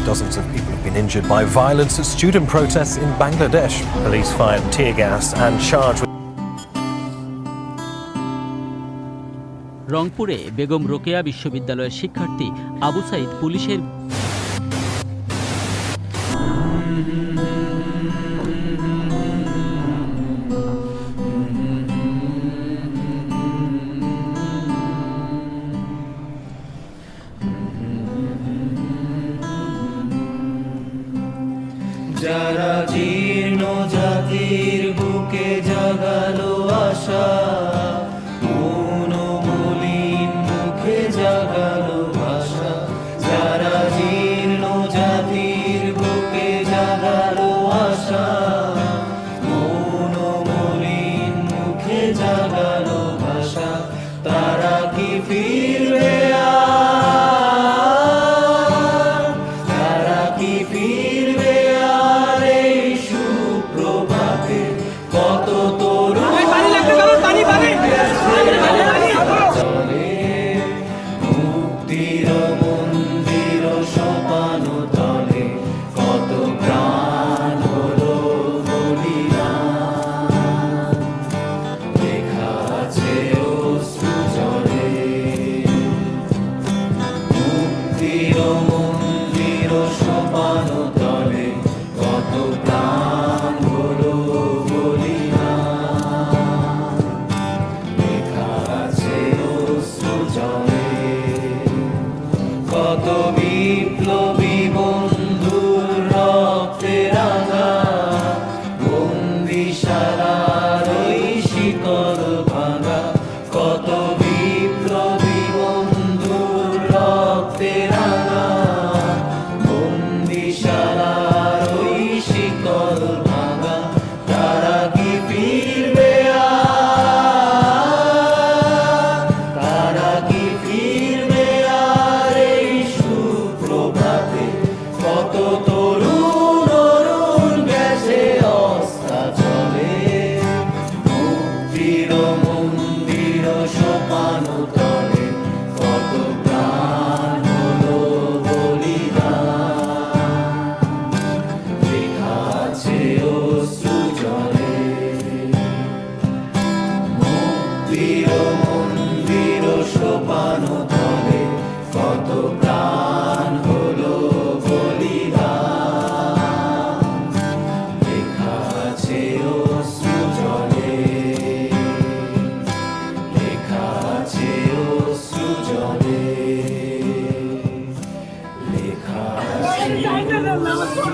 Dozens of people have been injured by violence at student protests in Bangladesh. Police fired tear gas and charged with রংপুরে বেগম রোকেয়া বিশ্ববিদ্যালয়ের শিক্ষার্থী আবু সাইদ পুলিশের যারা জীর্ণ জাতির বুকে জাগালো আশা, মৌনমলিন মুখে জাগালো ভাষা। যারা জীর্ণ জাতির বুকে জাগালো আশা, মৌনমলিন মুখে জাগালো ভাষা। তারা কি ফিরবে আর? তারা কি ফিরবে আর এই সুপ্রভাতে? কত তরুণ চলে মুক্তির মন্দির সোপান তলে, কত প্রাণ হলো বলিদান। লেখা আছে অশ্রু জলে, মুক্তির মন্দির সোপান তলে, কত প্রাণ হলো বলিদান। লেখা আছে অশ্রু জলে, কত বিপ্লবী বন্ধুর রক্তে রাঙা বন্দিশালার ওই শিকল ভাঙা। কত বিপ্লবী বন্ধুর রক্তে রাঙা বন্দিশালার ওই শিকল ভাঙা। তারা কি ফিরবে আর? তারা কি ফিরবে আর এই সুপ্রভাতে? কত তরুণ অরুণ গেছে অস্তাচলে, মুক্তির মন্দির সোপান তলে, কত প্রাণ হলো বলিদান। লেখা আছে অশ্রু জলে, মুক্তির মন্দির সোপান তলে, কত প্রাণ হলো বলিদান। লেখা আছে অশ্রু জলে, লেখা আছে অশ্রু জলে, লেখা আছে অশ্রু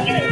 জলে।